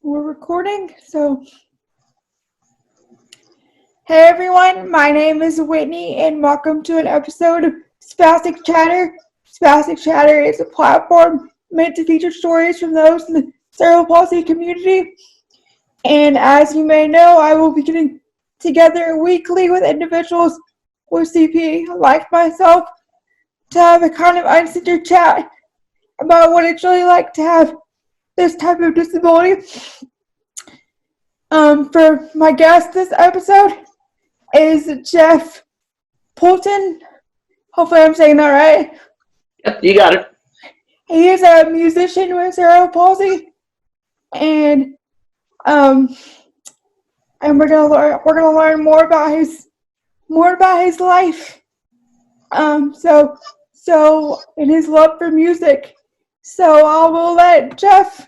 We're recording, so hey everyone, my name is Whitney and welcome to an episode of Spastic Chatter. Spastic Chatter is a platform meant to feature stories from those in the Cerebral Palsy community. And as you may know, I will be getting together weekly with individuals with CP, like myself, to have a kind of uncensored chat about what it's really like to have this type of disability. For my guest this episode is Jeff Poolton. Hopefully I'm saying that right. Yep, you got it. He is a musician with cerebral palsy, and we're gonna learn more about his life. So and his love for music. So I will let Jeff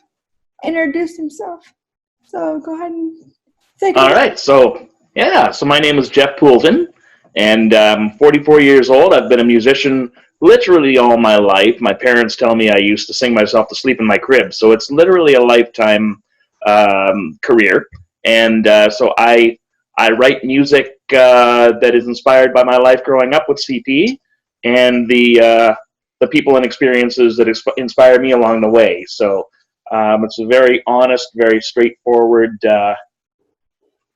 introduce himself. So go ahead and say good. All right, so my name is Jeff Poolton, and I'm 44 years old. I've been a musician literally all my life. My parents tell me I used to sing myself to sleep in my crib, so it's literally a lifetime career. And so I write music that is inspired by my life growing up with CP and the people and experiences that inspire me along the way. So it's a very honest, very straightforward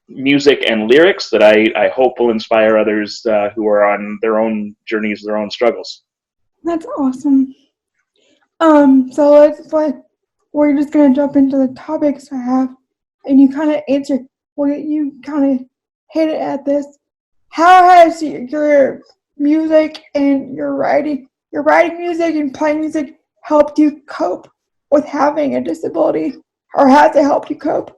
music and lyrics that I hope will inspire others who are on their own journeys, their own struggles. That's awesome. So we're just gonna jump into the topics I have, and you kind of answer. Well, you kind of hit it at this. How has your music and your writing music and playing music helped you cope with having a disability, or has it helped you cope?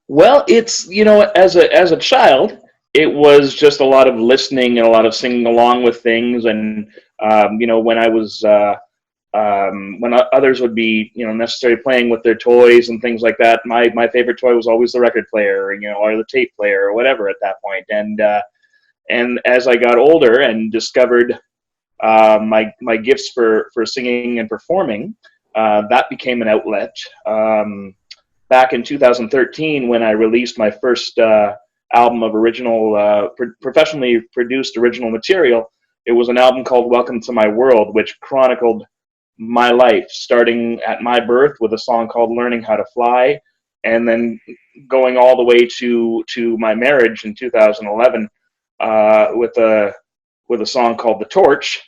Well, it's, as a child, it was just a lot of listening and a lot of singing along with things. And, when I was, when others would be, necessarily playing with their toys and things like that, my favorite toy was always the record player, or the tape player or whatever at that point. And as I got older and discovered my gifts for singing and performing, that became an outlet. Back in 2013, when I released my first album of original, professionally produced original material, it was an album called Welcome to My World, which chronicled my life, starting at my birth with a song called Learning How to Fly, and then going all the way to my marriage in 2011 with a song called The Torch.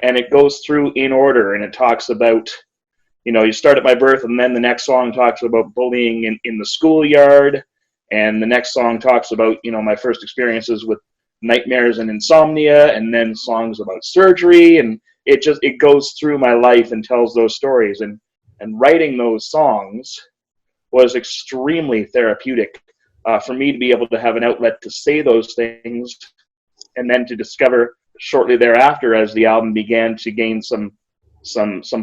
And it goes through in order, and it talks about, you start at my birth, and then the next song talks about bullying in the schoolyard, and the next song talks about, my first experiences with nightmares and insomnia, and then songs about surgery, and it goes through my life and tells those stories. And writing those songs was extremely therapeutic for me to be able to have an outlet to say those things, and then to discover shortly thereafter, as the album began to gain some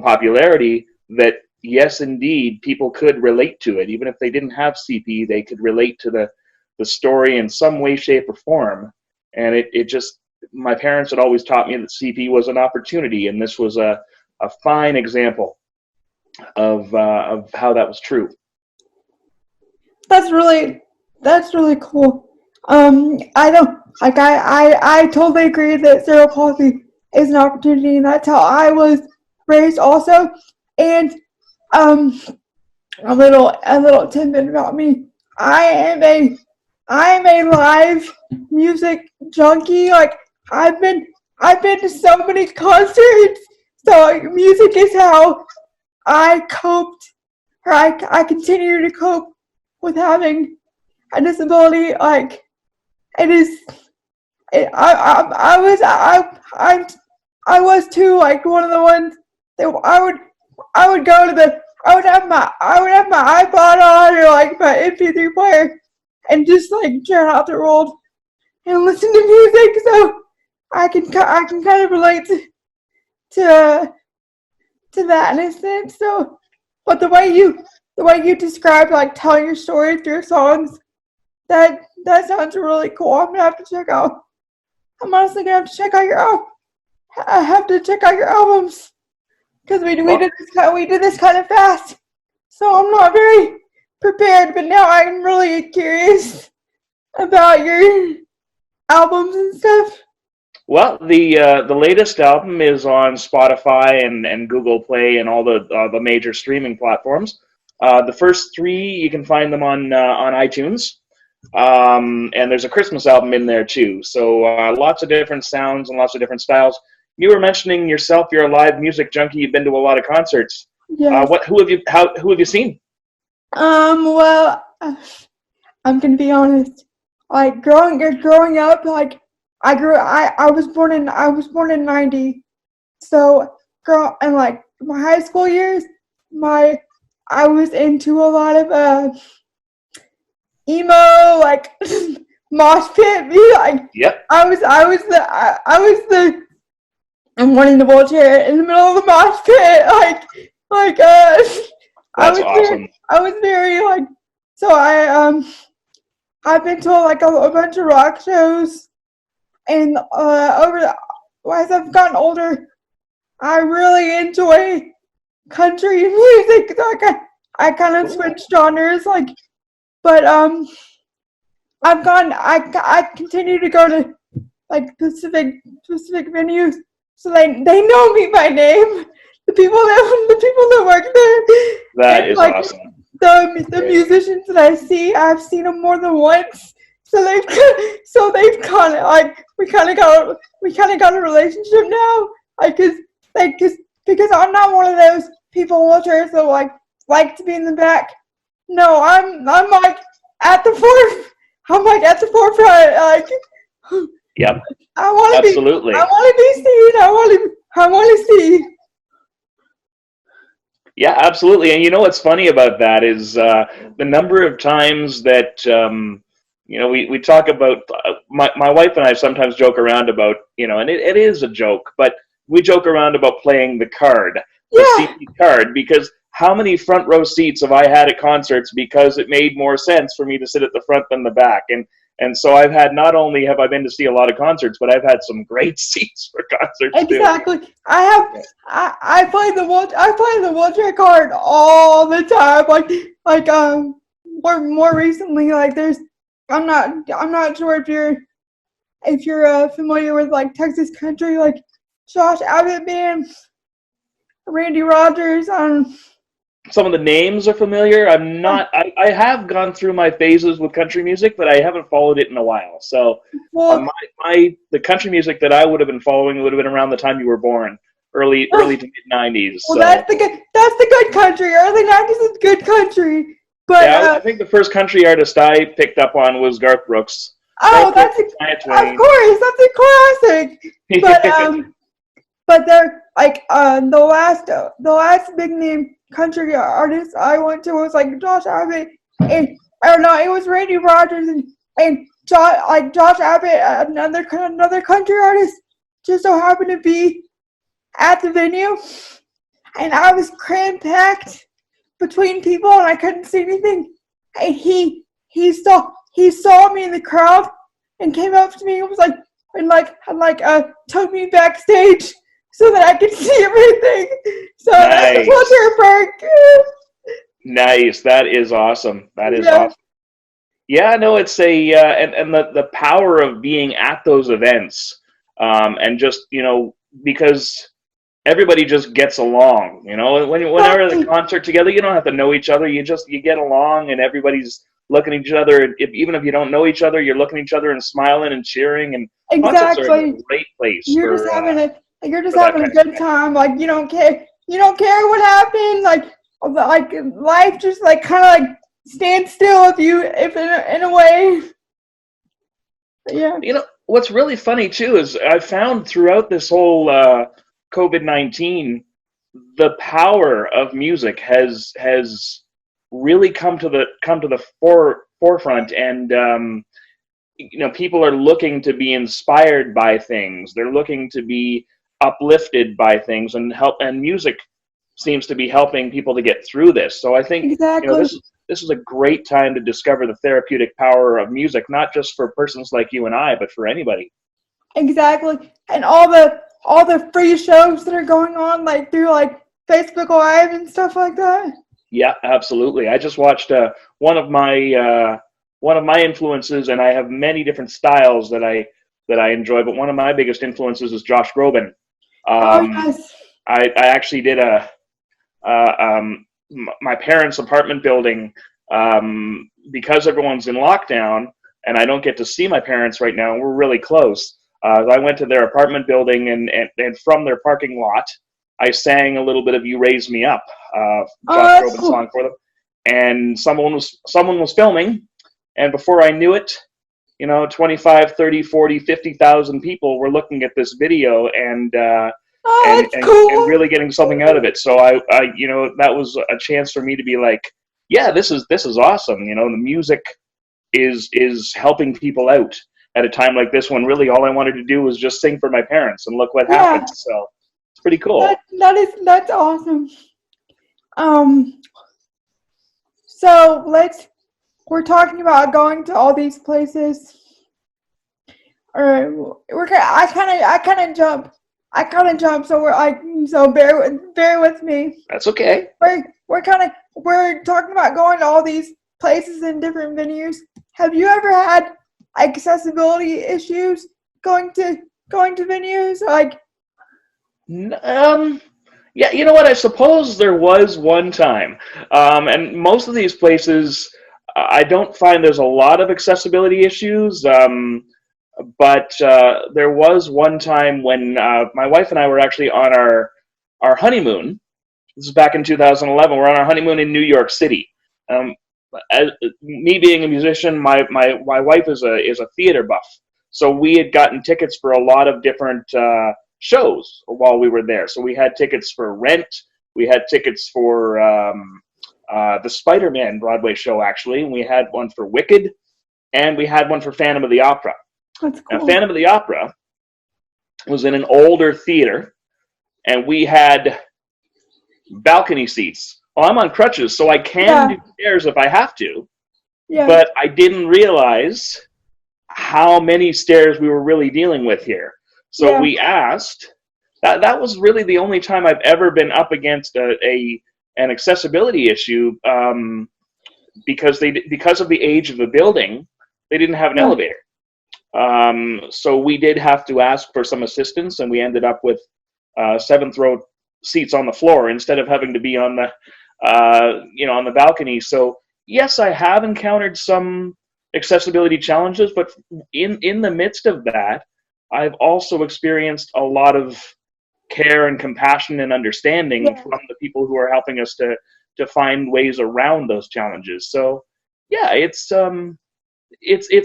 popularity, that yes, indeed, people could relate to it. Even if they didn't have CP, they could relate to the story in some way, shape, or form. And it just, my parents had always taught me that CP was an opportunity, and this was a fine example of how that was true. That's really cool. I totally agree that cerebral palsy is an opportunity, and that's how I was raised also. And a little tidbit about me. I am a live music junkie. Like I've been to so many concerts. So music is how I coped, or I continue to cope with having a disability. Like it is, I was too, like one of the ones that I would go to I would have my iPod on, or like my MP3 player, and just like drown out the world and listen to music. So I can kind of relate to that in a sense. So, but the way you describe, like telling your story through your songs, that sounds really cool. I'm honestly gonna have to check out your album. I have to check out your albums, because we did this kind of fast. So I'm not very prepared, but now I'm really curious about your albums and stuff. Well, the latest album is on Spotify and Google Play and all the major streaming platforms. The first three you can find them on iTunes, and there's a Christmas album in there too. So lots of different sounds and lots of different styles. You were mentioning yourself, you're a live music junkie. You've been to a lot of concerts. Yes. Who have you seen? Well, I'm gonna be honest. Like growing up, like I was born in '90. So and like my high school years, I was into a lot of emo, like mosh pit music. Like Yep, I was the I'm wanting the wheelchair in the middle of the mosh pit, I that's was very, awesome. I was very like, so I've been to like a bunch of rock shows, and as I've gotten older, I really enjoy country music. Like I kind of Cool. switched genres, like, but I continue to go to like specific venues, so they know me by name. The people that work there, That and is like awesome. the musicians that I see, I've seen them more than once. So they've kind of like we kind of got a relationship now. Because I'm not one of those people in wheelchairs that like to be in the back. No, I'm like at the forefront. I'm like at the forefront. Like Yep, I want to be. I absolutely. want to be seen. I want to see. Yeah, absolutely. And you know what's funny about that is the number of times that we talk about my wife and I sometimes joke around about and it is a joke, but we joke around about playing the Yeah, seat card, because how many front row seats have I had at concerts because it made more sense for me to sit at the front than the back, and so I've had, not only have I been to see a lot of concerts, but I've had some great seats for concerts too. exactly. I play the wheelchair card all the time. More recently, like there's I'm not sure if you're familiar with like Texas country, like Josh Abbott band, Randy Rogers. Some of the names are familiar. I'm not. I have gone through my phases with country music, but I haven't followed it in a while. So, Well, the country music that I would have been following would have been around the time you were born, early to mid '90s. well, So, that's the good country. Early '90s is good country, but yeah, I think the first country artist I picked up on was Garth Brooks. oh, Garth Brooks, Shania of Twain. course, that's a classic. But they're like the last big name country artist I went to was like Josh Abbott, and or no, it was Randy Rogers and Josh Abbott, another country artist, just so happened to be at the venue, and I was cram packed between people and I couldn't see anything, and he saw me in the crowd and came up to me and was like took me backstage so that I could see everything. So that's the Nice, culture perk. nice. That is awesome. That is Yeah, awesome. Yeah, no, it's a and the power of being at those events, and just because everybody just gets along. Whenever the exactly, concert together, you don't have to know each other. You get along, and everybody's looking at each other. And even if you don't know each other, you're looking at each other and smiling and cheering. And concerts are a exactly. great place You're just you're just for that having a kind of good connection. time. Like you don't care what happened. Like life just like kind of like stands still if in a way. But yeah, What's really funny too is I found throughout this whole COVID-19, the power of music has really come to the forefront, and people are looking to be inspired by things. They're looking to be uplifted by things, and music seems to be helping people to get through this. So I think exactly. this is a great time to discover the therapeutic power of music, not just for persons like you and I, but for anybody. Exactly. And all the free shows that are going on like through like Facebook Live and stuff like that. Yeah, absolutely. I just watched one of my influences, and I have many different styles that I enjoy. But one of my biggest influences is Josh Groban. Oh Um, yes. I actually did my parents' apartment building, because everyone's in lockdown and I don't get to see my parents right now. We're really close. I went to their apartment building, and from their parking lot, I sang a little bit of "You Raise Me Up," Oh, Josh that's Groban cool. song for them, and someone was filming, and before I knew it, 25, 30, 40, 50,000 people were looking at this video, Oh, that's and cool. really getting something out of it. So I that was a chance for me to be like, yeah, this is awesome. The music is helping people out at a time like this when really all I wanted to do was just sing for my parents, and look what happened. Yeah, So it's pretty cool. that's awesome. Um, so we're talking about going to all these places. Or I kind of jump. So bear with me. That's okay. We're talking about going to all these places in different venues. Have you ever had accessibility issues going to venues? Like, Yeah, you know what? I suppose there was one time, and most of these places, I don't find there's a lot of accessibility issues. But there was one time when my wife and I were actually on our honeymoon. This is back in 2011. We're on our honeymoon in New York City. Um, Me being a musician, my wife is a theater buff, so we had gotten tickets for a lot of different shows while we were there. So we had tickets for Rent, we had tickets for the Spider-Man Broadway show, actually, and we had one for Wicked, and we had one for Phantom of the Opera. that's Now, cool. Phantom of the Opera was in an older theater, and we had balcony seats. Well, I'm on crutches, so I can Yeah, do stairs if I have to, yeah, but I didn't realize how many stairs we were really dealing with here. So yeah, we asked. That was really the only time I've ever been up against an accessibility issue, because of the age of the building, they didn't have an yeah, elevator. So we did have to ask for some assistance, and we ended up with seventh row seats on the floor instead of having to be on the on the balcony. So yes, I have encountered some accessibility challenges, but in the midst of that, I've also experienced a lot of care and compassion and understanding yeah, from the people who are helping us to find ways around those challenges. So yeah, it's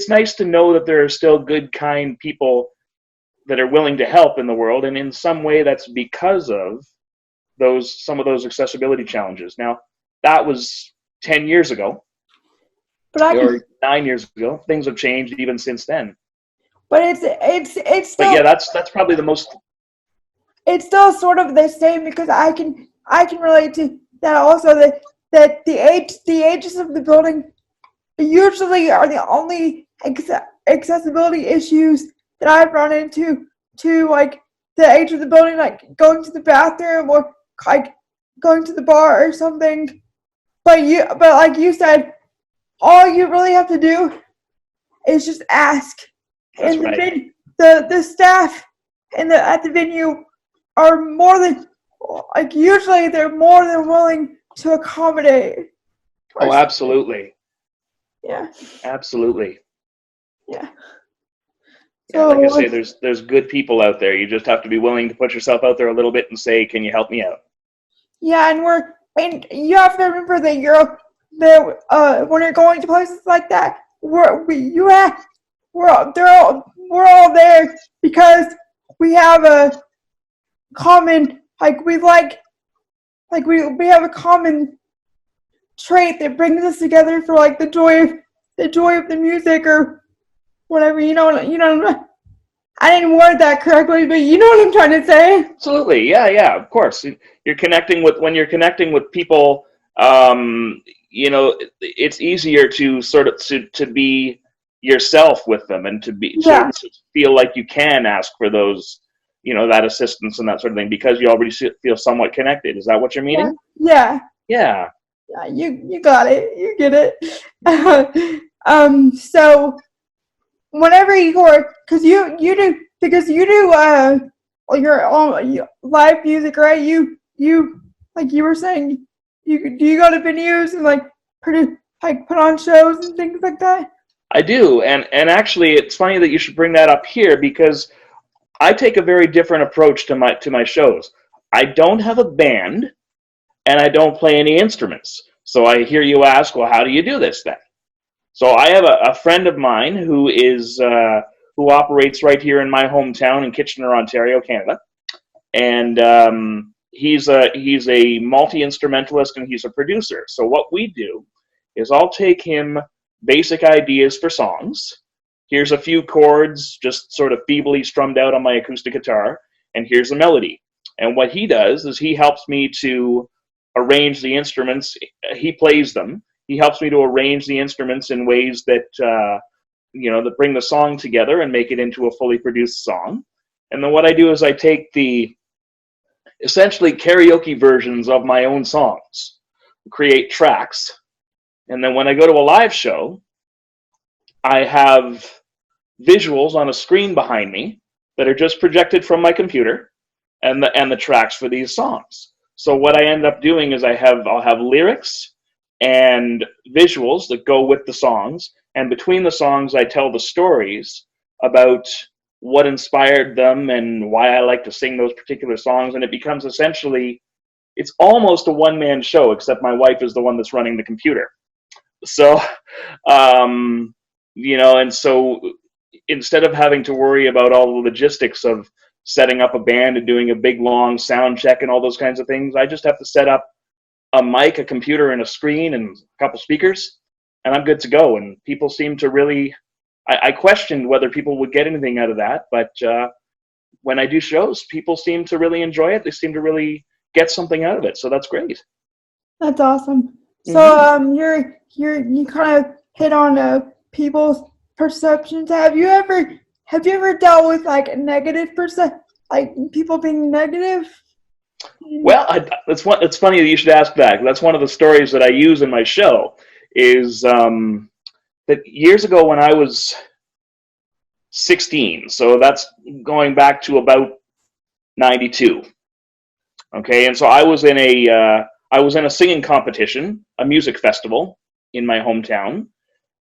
nice to know that there are still good, kind people that are willing to help in the world, and in some way that's because of some of those accessibility challenges. Now, that was 10 years ago but I or can, 9 years ago. Things have changed even since then. but it's But still yeah, that's probably the most. it's still sort of the same because I can relate to that also that the ages of the building usually are the only accessibility issues that I've run into to like the age of the building, like going to the bathroom or like going to the bar or something. But like you said, all you really have to do is just ask, That's and right. the staff at the venue are more than like usually they're more than willing to accommodate. Oh, Or absolutely, yeah, absolutely. yeah. Yeah, like I So say, there's good people out there. You just have to be willing to put yourself out there a little bit and say, "Can you help me out?" yeah, and you have to remember that when you're going to places like that, we're all there because we have a common we have a common trait that brings us together for like the joy of the music or whatever. I didn't word that correctly, but you know what I'm trying to say. Absolutely, yeah, yeah. Of course, you're connecting with when you're connecting with people. It's easier to sort of to be yourself with them, and Yeah, to feel like you can ask for those, that assistance and that sort of thing, because you already feel somewhat connected. Is that what you're yeah, meaning? yeah, Yeah, Yeah, you got it. You get it. So whenever you record, because you do your own live music, right? You like you were saying, you go to venues and like put on shows and things like that. I do, and actually, it's funny that you should bring that up here because I take a very different approach to my shows. I don't have a band, and I don't play any instruments. So I hear you ask, well, how do you do this then? So I have a friend of mine who operates right here in my hometown in Kitchener, Ontario, Canada, and he's a multi instrumentalist and he's a producer. So what we do is I'll take him basic ideas for songs. Here's a few chords, just sort of feebly strummed out on my acoustic guitar, and here's a melody. And what he does is he helps me to arrange the instruments. He plays them. He helps me to arrange the instruments in ways that that bring the song together and make it into a fully produced song. And then what I do is I take the essentially karaoke versions of my own songs, create tracks, and then when I go to a live show, I have visuals on a screen behind me that are just projected from my computer, and the tracks for these songs. So what I end up doing is I'll have lyrics and visuals that go with the songs, and between the songs I tell the stories about what inspired them and why I like to sing those particular songs, and it becomes essentially, it's almost a one-man show, except my wife is the one that's running the computer. So, and so instead of having to worry about all the logistics of setting up a band and doing a big long sound check and all those kinds of things, I just have to set up a mic, a computer, and a screen and a couple speakers, and I'm good to go. And people seem to really, I questioned whether people would get anything out of that, but when I do shows, people seem to really enjoy it. They seem to really get something out of it, so that's great. That's awesome. So you kind of hit on people's perceptions. Have you ever dealt with like negative like people being negative? Well, it's funny that you should ask that. That's one of the stories that I use in my show. Is that years ago when I was 16, so that's going back to about 92. Okay, and so I was in a singing competition, a music festival in my hometown,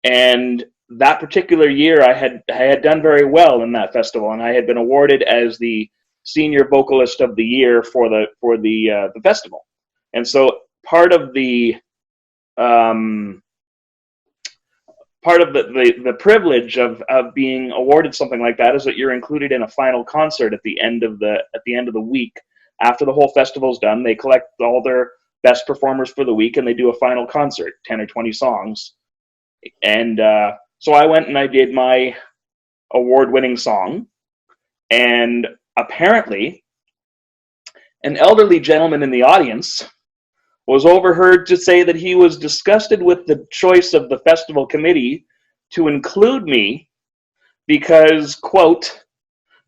and that particular year I had done very well in that festival, and I had been awarded as the senior vocalist of the year for the festival. And so part of the privilege of being awarded something like that is that you're included in a final concert at the end of the week. After the whole festival's done, they collect all their best performers for the week and they do a final concert, 10 or 20 songs. And so I went and I did my award-winning song, and apparently an elderly gentleman in the audience was overheard to say that he was disgusted with the choice of the festival committee to include me because, quote,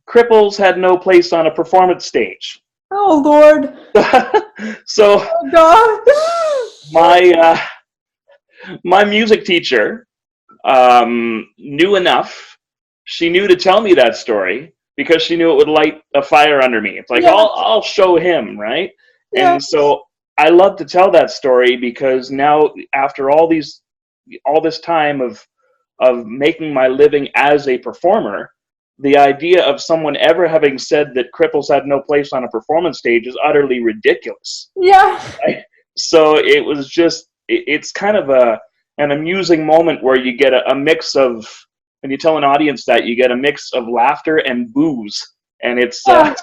cripples had no place on a performance stage. Oh, Lord. So, oh, God. my music teacher knew enough. She knew to tell me that story because she knew it would light a fire under me. It's like, yeah. I'll show him, right? Yeah. And so I love to tell that story because now, after all this time of making my living as a performer, the idea of someone ever having said that cripples had no place on a performance stage is utterly ridiculous. Yeah. Right? So it was just, it's kind of an amusing moment where you get a mix of, when you tell an audience that, you get a mix of laughter and booze, and it's a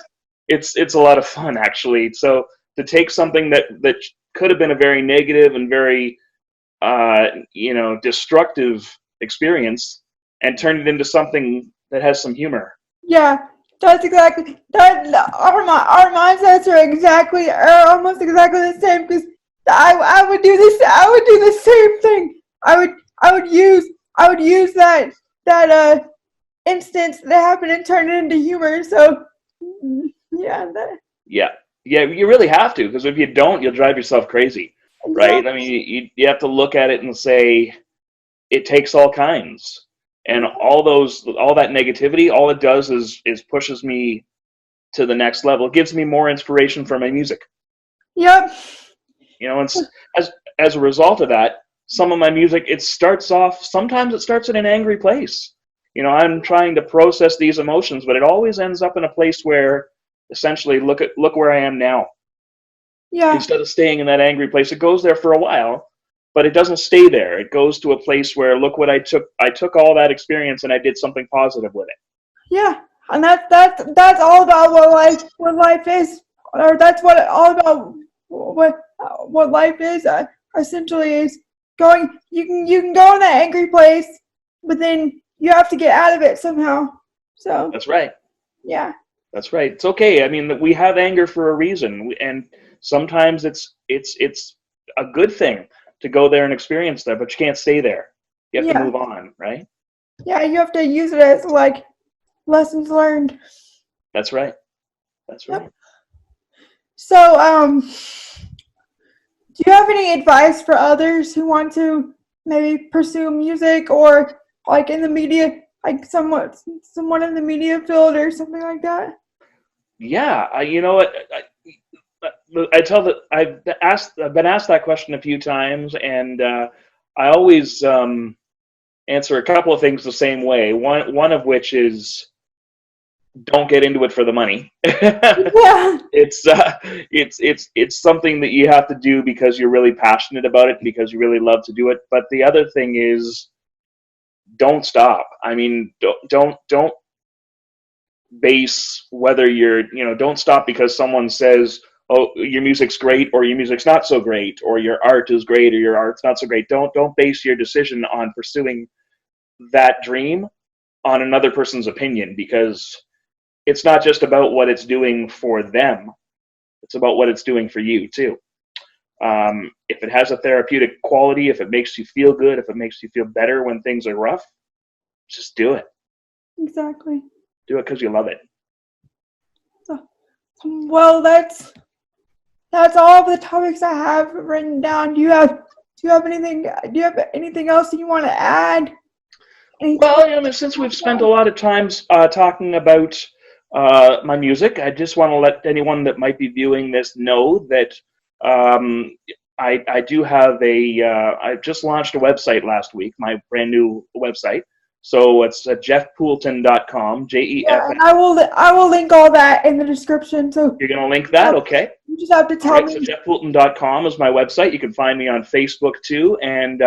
lot of fun, actually. So to take something that could have been a very negative and very destructive experience and turn it into something that has some humor. Yeah, that's exactly that. Our mindsets are almost exactly the same, because I would do this. I would do the same thing. I would use that instance that happened and turn it into humor. So yeah. Yeah, you really have to, because if you don't, you'll drive yourself crazy. right? Exactly. I mean, you have to look at it and say it takes all kinds, and all that negativity, all it does is pushes me to the next level. It gives me more inspiration for my music. Yep. You know, and as a result of that, some of my music, sometimes it starts in an angry place. You know, I'm trying to process these emotions, but it always ends up in a place where essentially look where I am now. Yeah. Instead of staying in that angry place, it goes there for a while, but it doesn't stay there. It goes to a place where look what I took all that experience and I did something positive with it. Yeah. And that's all about what life is, or that's what all about what life is. Essentially, is going. You can go in that angry place, but then you have to get out of it somehow. So That's right. yeah. That's right. It's okay. I mean, we have anger for a reason, and sometimes it's a good thing to go there and experience that, but you can't stay there. You have to Yeah. move on, right? Yeah. You have to use it as like lessons learned. That's right. That's Yep. right. So do you have any advice for others who want to maybe pursue music or like in the media, like someone in the media field or something like that? Yeah, you know what? I've been asked that question a few times, and I always answer a couple of things the same way. One of which is don't get into it for the money. Yeah, It's something that you have to do because you're really passionate about it, because you really love to do it. But the other thing is don't stop. I mean, don't base whether don't stop because someone says, oh, your music's great or your music's not so great, or your art is great or your art's not so great. Don't base your decision on pursuing that dream on another person's opinion, because it's not just about what it's doing for them, it's about what it's doing for you too. If it has a therapeutic quality, if it makes you feel good, if it makes you feel better when things are rough, just do it. exactly. Do it because you love it. So, well, that's all of the topics I have written down. Do you have anything else that you want to add? Well, since we've spent a lot of time talking about my music, I just want to let anyone that might be viewing this know that um, I do have I just launched a website last week, my brand new website. So it's jeffpoolton.com, Yeah, JEFN. and I will link all that in the description. So You're going to link that? Okay. you just have to All tell right, so me. jeffpoolton.com is my website. You can find me on Facebook too, and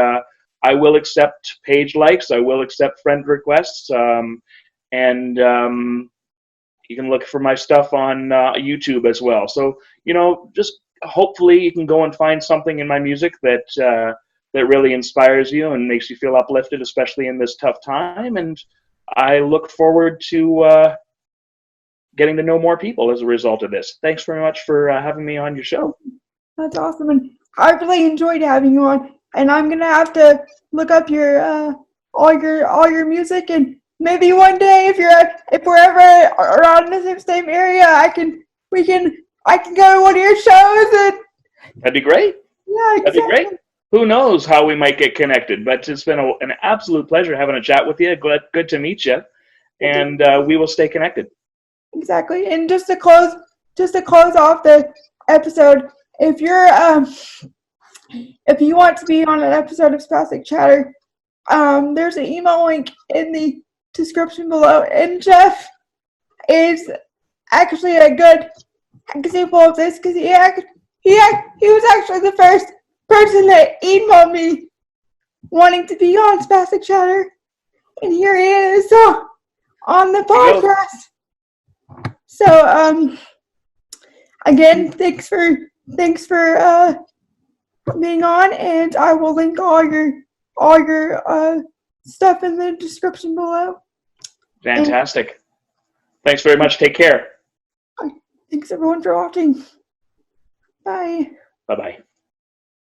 I will accept page likes. I will accept friend requests, and you can look for my stuff on YouTube as well. So just hopefully you can go and find something in my music that really inspires you and makes you feel uplifted, especially in this tough time. And I look forward to getting to know more people as a result of this. Thanks very much for having me on your show. That's awesome, and I really enjoyed having you on. And I'm gonna have to look up your all your music, and maybe one day if we're ever around the same area, I can go to one of your shows and That'd be great. yeah, That'd be great. exactly, Who knows how we might get connected, but it's been an absolute pleasure having a chat with you. Good to meet you, and we will stay connected. exactly. And just to close off the episode, if you want to be on an episode of Spastic Chatter, there's an email link in the description below. And Jeff is actually a good example of this because he was actually the first person that emailed me wanting to be on Spastic Chatter, and here he is on the There you go. podcast. So again, thanks for being on, and I will link all your stuff in the description below. Fantastic. Thanks very much. Take care. And thanks everyone for watching. Bye. Bye-bye.